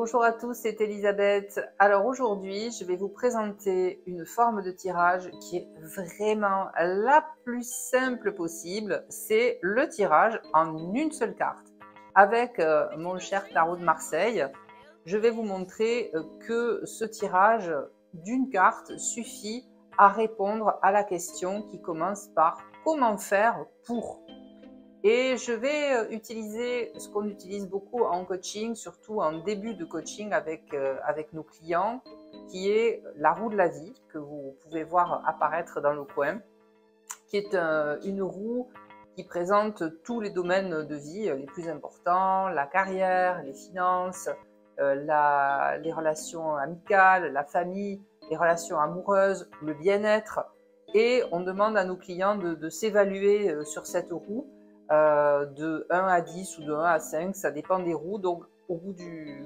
Bonjour à tous, c'est Elisabeth. Alors aujourd'hui, je vais vous présenter une forme de tirage qui est vraiment la plus simple possible. C'est le tirage en une seule carte. Avec mon cher tarot de Marseille, je vais vous montrer que ce tirage d'une carte suffit à répondre à la question qui commence par « Comment faire pour ?» Et je vais utiliser ce qu'on utilise beaucoup en coaching, surtout en début de coaching avec nos clients, qui est la roue de la vie, que vous pouvez voir apparaître dans le coin, qui est une roue qui présente tous les domaines de vie les plus importants, la carrière, les finances, les relations amicales, la famille, les relations amoureuses, le bien-être. Et on demande à nos clients de s'évaluer sur cette roue de 1 à 10 ou de 1 à 5, ça dépend des roues. Donc,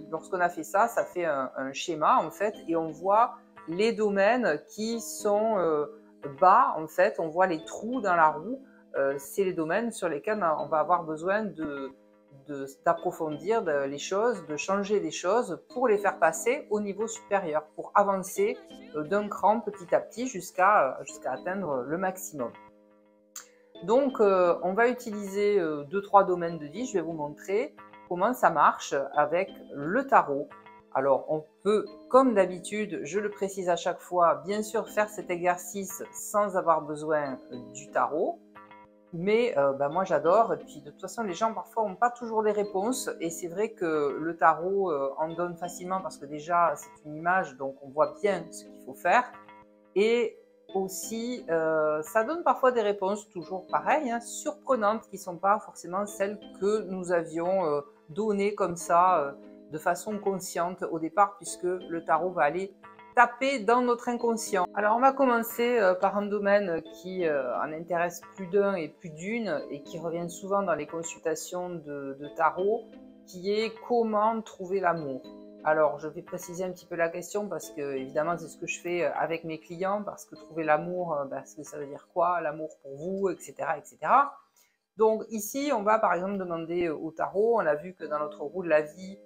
lorsqu'on a fait ça, ça fait un schéma en fait, et on voit les domaines qui sont bas en fait, on voit les trous dans la roue. C'est les domaines sur lesquels on va avoir besoin d'approfondir les choses, de changer les choses pour les faire passer au niveau supérieur, pour avancer d'un cran petit à petit jusqu'à atteindre le maximum. Donc, on va utiliser 2-3 domaines de vie. Je vais vous montrer comment ça marche avec le tarot. Alors, on peut, comme d'habitude, je le précise à chaque fois, bien sûr faire cet exercice sans avoir besoin du tarot. Mais moi, j'adore. Et puis, de toute façon, les gens, parfois, n'ont pas toujours les réponses. Et c'est vrai que le tarot en donne facilement parce que déjà, c'est une image, donc on voit bien ce qu'il faut faire. Et aussi, ça donne parfois des réponses toujours pareilles, hein, surprenantes, qui ne sont pas forcément celles que nous avions données comme ça, de façon consciente au départ, puisque le tarot va aller taper dans notre inconscient. Alors on va commencer par un domaine qui en intéresse plus d'un et plus d'une, et qui revient souvent dans les consultations de tarot, qui est comment trouver l'amour. Alors, je vais préciser un petit peu la question parce que, évidemment, c'est ce que je fais avec mes clients, parce que trouver l'amour, parce que ça veut dire quoi, l'amour pour vous, etc., etc. Donc, ici, on va par exemple demander au tarot, on a vu que dans notre roue de la vie,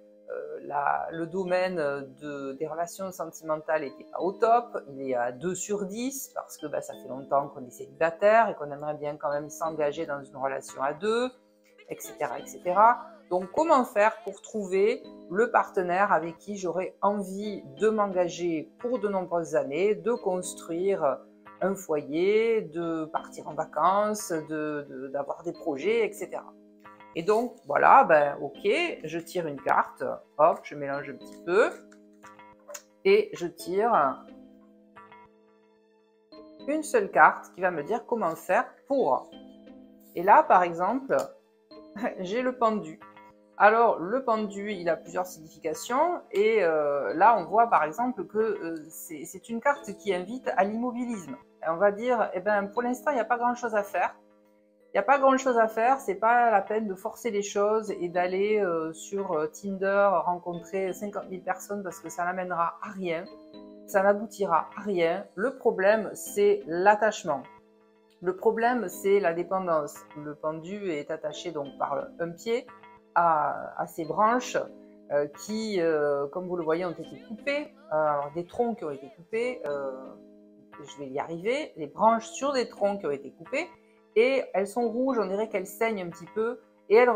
le domaine des relations sentimentales n'était pas au top, il est à 2 sur 10, parce que ça fait longtemps qu'on est célibataire et qu'on aimerait bien quand même s'engager dans une relation à deux, etc., etc. Donc, comment faire pour trouver le partenaire avec qui j'aurais envie de m'engager pour de nombreuses années, de construire un foyer, de partir en vacances, d'avoir des projets, etc. Et donc, voilà, ok, je tire une carte, hop, je mélange un petit peu, et je tire une seule carte qui va me dire comment faire pour. Et là, par exemple, j'ai le pendu. Alors, le pendu, il a plusieurs significations, et là, on voit par exemple que c'est une carte qui invite à l'immobilisme. Et on va dire, pour l'instant, il n'y a pas grand-chose à faire. Il n'y a pas grand-chose à faire, c'est pas la peine de forcer les choses et d'aller sur Tinder rencontrer 50 000 personnes, parce que ça n'amènera à rien, ça n'aboutira à rien. Le problème, c'est l'attachement. Le problème, c'est la dépendance. Le pendu est attaché donc par un pied à ses branches qui, comme vous le voyez, ont été coupées. Alors, des troncs qui ont été coupés, je vais y arriver, les branches sur des troncs qui ont été coupés, et elles sont rouges, on dirait qu'elles saignent un petit peu, et elles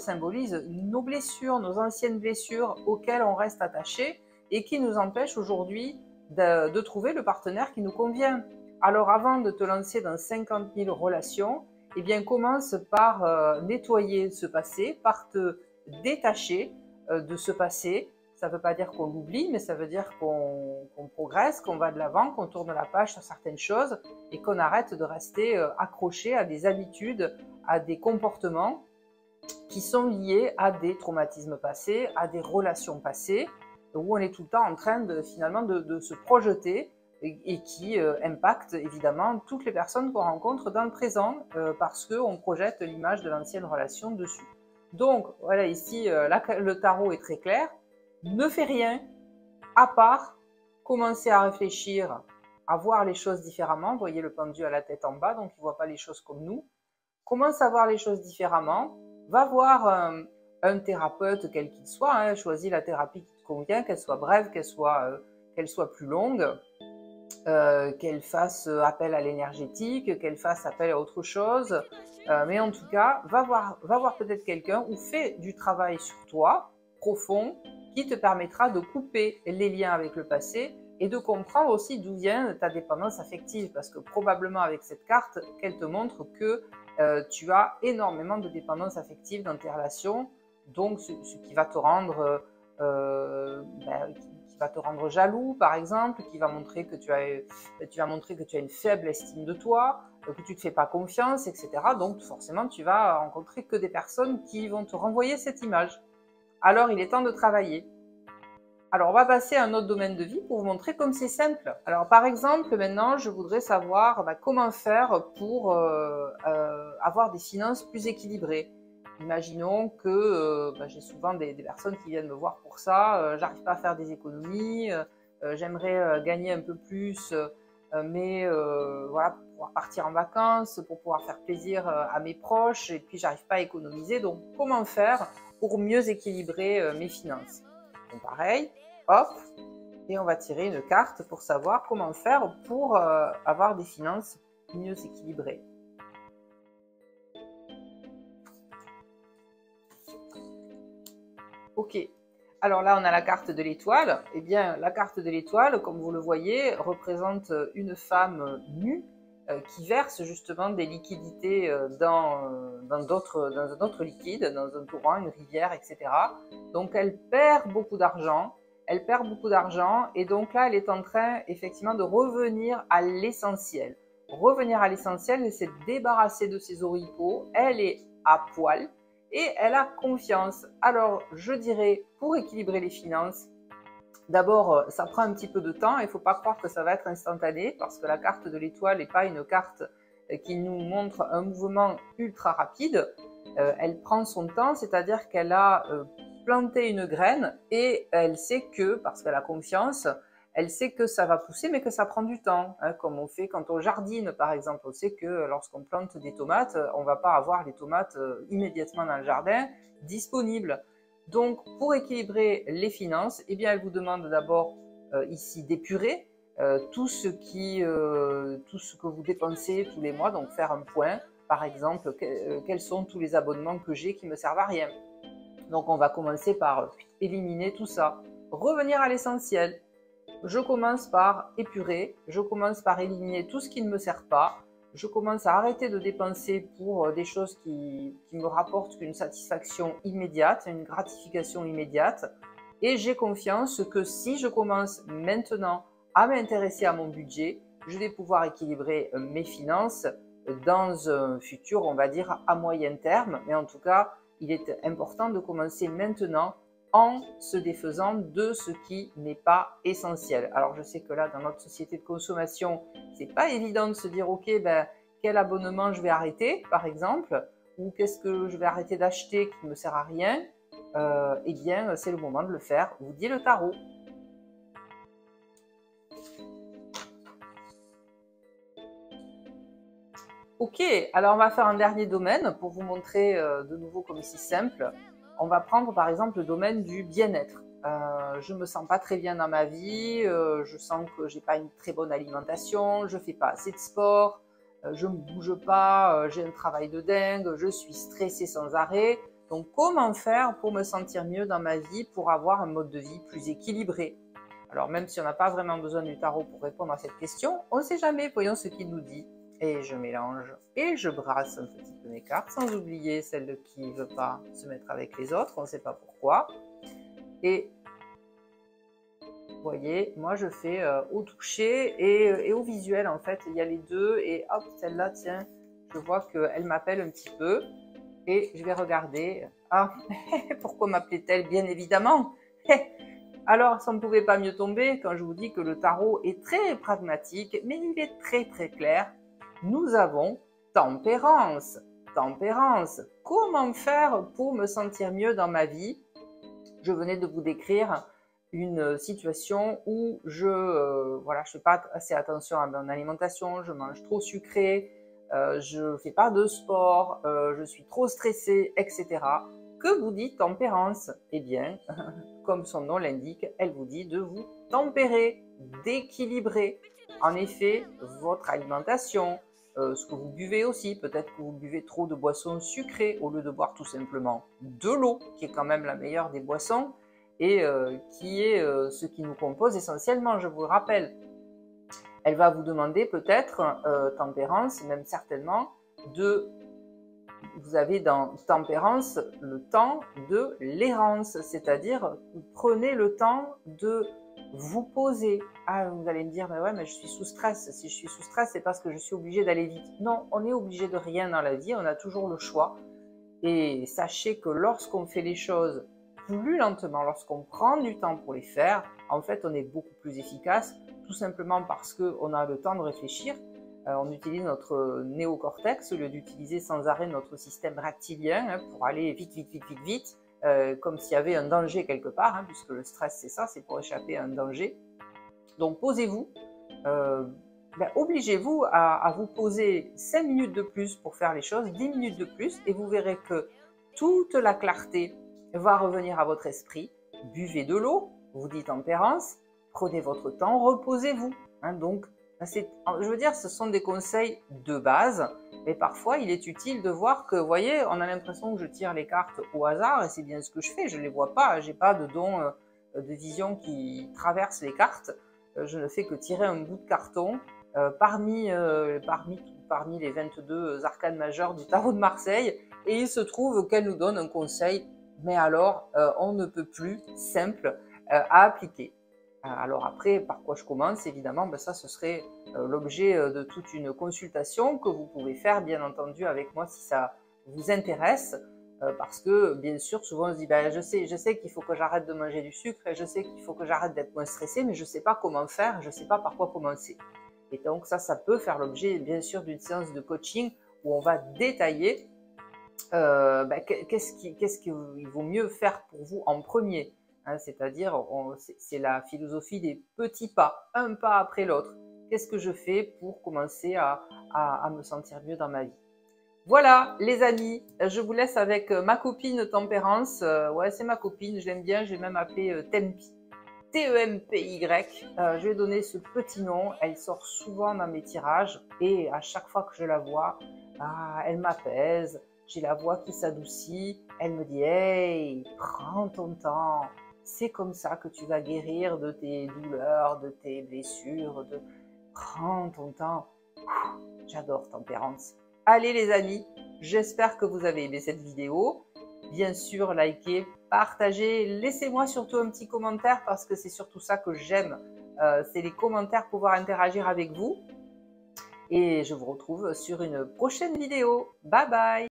symbolisent nos blessures, nos anciennes blessures auxquelles on reste attaché et qui nous empêchent aujourd'hui de trouver le partenaire qui nous convient. Alors, avant de te lancer dans 50 000 relations, eh bien, commence par nettoyer ce passé, par te détacher de ce passé. Ça ne veut pas dire qu'on l'oublie, mais ça veut dire qu'on progresse, qu'on va de l'avant, qu'on tourne la page sur certaines choses et qu'on arrête de rester accroché à des habitudes, à des comportements qui sont liés à des traumatismes passés, à des relations passées, où on est tout le temps en train finalement de se projeter et qui impacte évidemment toutes les personnes qu'on rencontre dans le présent parce qu'on projette l'image de l'ancienne relation dessus. Donc voilà, ici le tarot est très clair. Ne fais rien à part commencer à réfléchir, à voir les choses différemment. Vous voyez le pendu à la tête en bas, donc il ne voit pas les choses comme nous. Commence à voir les choses différemment. Va voir un thérapeute quel qu'il soit, hein, choisis la thérapie qui te convient, qu'elle soit brève, qu'elle soit plus longue, qu'elle fasse appel à l'énergétique, qu'elle fasse appel à autre chose. Mais en tout cas, va voir peut-être quelqu'un ou fais du travail sur toi, profond, qui te permettra de couper les liens avec le passé et de comprendre aussi d'où vient ta dépendance affective. Parce que probablement avec cette carte, qu'elle te montre que tu as énormément de dépendance affective dans tes relations, donc ce qui va te rendre qui va te rendre jaloux, par exemple, qui va montrer que tu as une faible estime de toi, que tu ne te fais pas confiance, etc. Donc forcément, tu vas rencontrer que des personnes qui vont te renvoyer cette image. Alors, il est temps de travailler. Alors, on va passer à un autre domaine de vie pour vous montrer comme c'est simple. Alors, par exemple, maintenant, je voudrais savoir comment faire pour avoir des finances plus équilibrées. Imaginons que j'ai souvent des personnes qui viennent me voir pour ça, j'arrive pas à faire des économies, j'aimerais gagner un peu plus, mais voilà, pour pouvoir partir en vacances, pour pouvoir faire plaisir à mes proches, et puis j'arrive pas à économiser. Donc, comment faire pour mieux équilibrer mes finances? Donc, pareil, hop, et on va tirer une carte pour savoir comment faire pour avoir des finances mieux équilibrées. Ok, alors là on a la carte de l'étoile. Eh bien la carte de l'étoile, comme vous le voyez, représente une femme nue qui verse justement des liquidités dans un autre liquide, dans un torrent, une rivière, etc. Donc elle perd beaucoup d'argent, et donc là elle est en train effectivement de revenir à l'essentiel. Revenir à l'essentiel, c'est se débarrasser de ses oripeaux. Elle est à poil et elle a confiance. Alors, je dirais, pour équilibrer les finances, d'abord, ça prend un petit peu de temps. Il ne faut pas croire que ça va être instantané parce que la carte de l'étoile n'est pas une carte qui nous montre un mouvement ultra rapide. Elle prend son temps, c'est-à-dire qu'elle a planté une graine et elle sait que, parce qu'elle a confiance, elle sait que ça va pousser, mais que ça prend du temps, hein, comme on fait quand on jardine, par exemple. On sait que lorsqu'on plante des tomates, on ne va pas avoir les tomates immédiatement dans le jardin disponibles. Donc, pour équilibrer les finances, eh bien, elle vous demande d'abord ici d'épurer tout ce que vous dépensez tous les mois, donc faire un point. Par exemple, quels sont tous les abonnements que j'ai qui ne me servent à rien. Donc, on va commencer par éliminer tout ça. Revenir à l'essentiel. Je commence par épurer, je commence par éliminer tout ce qui ne me sert pas, je commence à arrêter de dépenser pour des choses qui me rapportent une satisfaction immédiate, une gratification immédiate, et j'ai confiance que si je commence maintenant à m'intéresser à mon budget, je vais pouvoir équilibrer mes finances dans un futur, on va dire, à moyen terme, mais en tout cas, il est important de commencer maintenant en se défaisant de ce qui n'est pas essentiel. Alors je sais que là, dans notre société de consommation, c'est pas évident de se dire ok, quel abonnement je vais arrêter, par exemple, ou qu'est-ce que je vais arrêter d'acheter qui ne me sert à rien. Eh bien, c'est le moment de le faire, vous dit le tarot. Ok, alors on va faire un dernier domaine pour vous montrer de nouveau comme c'est simple. On va prendre par exemple le domaine du bien-être. Je me sens pas très bien dans ma vie, je sens que j'ai pas une très bonne alimentation, je fais pas assez de sport, je me bouge pas, j'ai un travail de dingue, je suis stressée sans arrêt. Donc comment faire pour me sentir mieux dans ma vie, pour avoir un mode de vie plus équilibré? Alors même si on n'a pas vraiment besoin du tarot pour répondre à cette question, on ne sait jamais, voyons ce qu'il nous dit. Et je mélange et je brasse un petit peu mes cartes, sans oublier celle qui ne veut pas se mettre avec les autres, on ne sait pas pourquoi. Et vous voyez, moi je fais au toucher et au visuel en fait, il y a les deux. Et hop, celle-là, tiens, je vois qu'elle m'appelle un petit peu. Et je vais regarder. Ah, pourquoi m'appelait-elle? Bien évidemment. Alors, ça ne pouvait pas mieux tomber quand je vous dis que le tarot est très pragmatique, mais il est très très clair. Nous avons tempérance. Tempérance. Comment faire pour me sentir mieux dans ma vie? Je venais de vous décrire une situation où je fais pas assez attention à mon alimentation, je mange trop sucré, je fais pas de sport, je suis trop stressée, etc. Que vous dit tempérance? Eh bien, comme son nom l'indique, elle vous dit de vous tempérer, d'équilibrer. En effet, votre alimentation, ce que vous buvez aussi, peut-être que vous buvez trop de boissons sucrées au lieu de boire tout simplement de l'eau, qui est quand même la meilleure des boissons, et qui est ce qui nous compose essentiellement, je vous le rappelle. Elle va vous demander peut-être, tempérance, même certainement, vous avez dans tempérance le temps de l'errance, c'est-à-dire prenez le temps de vous poser. Ah, vous allez me dire, mais ouais, mais je suis sous stress. Si je suis sous stress, c'est parce que je suis obligé d'aller vite. Non, on est obligé de rien dans la vie, on a toujours le choix. Et sachez que lorsqu'on fait les choses plus lentement, lorsqu'on prend du temps pour les faire, en fait, on est beaucoup plus efficace, tout simplement parce qu'on a le temps de réfléchir. On utilise notre néocortex au lieu d'utiliser sans arrêt notre système reptilien pour aller vite, vite, vite, vite, vite, comme s'il y avait un danger quelque part, puisque le stress, c'est ça, c'est pour échapper à un danger. Donc, posez-vous. Obligez-vous à vous poser 5 minutes de plus pour faire les choses, 10 minutes de plus, et vous verrez que toute la clarté va revenir à votre esprit. Buvez de l'eau, vous dites tempérance, prenez votre temps, reposez-vous. Donc, je veux dire, ce sont des conseils de base, mais parfois il est utile de voir que, vous voyez, on a l'impression que je tire les cartes au hasard, et c'est bien ce que je fais, je ne les vois pas, je n'ai pas de don de vision qui traverse les cartes, je ne fais que tirer un bout de carton parmi les 22 arcanes majeures du tarot de Marseille, et il se trouve qu'elle nous donne un conseil, mais alors on ne peut plus simple à appliquer. Alors après, par quoi je commence? Évidemment, ça ce serait l'objet de toute une consultation que vous pouvez faire, bien entendu, avec moi si ça vous intéresse, parce que bien sûr, souvent on se dit, je sais qu'il faut que j'arrête de manger du sucre, et je sais qu'il faut que j'arrête d'être moins stressé, mais je ne sais pas comment faire, je ne sais pas par quoi commencer. Et donc ça peut faire l'objet, bien sûr, d'une séance de coaching où on va détailler qu'est-ce qu'il vaut mieux faire pour vous en premier. C'est-à-dire, c'est la philosophie des petits pas, un pas après l'autre. Qu'est-ce que je fais pour commencer à me sentir mieux dans ma vie? Voilà, les amis, je vous laisse avec ma copine Tempérance. Ouais, c'est ma copine, je l'aime bien, je l'ai même appelée Tempi. T-E-M-P-Y. Je lui ai donné ce petit nom. Elle sort souvent dans mes tirages et à chaque fois que je la vois, elle m'apaise. J'ai la voix qui s'adoucit. Elle me dit « Hey, prends ton temps. C'est comme ça que tu vas guérir de tes douleurs, de tes blessures. Prends ton temps. » J'adore Tempérance. Allez les amis, j'espère que vous avez aimé cette vidéo. Bien sûr, likez, partagez, laissez-moi surtout un petit commentaire parce que c'est surtout ça que j'aime. C'est les commentaires, pouvoir interagir avec vous. Et je vous retrouve sur une prochaine vidéo. Bye bye!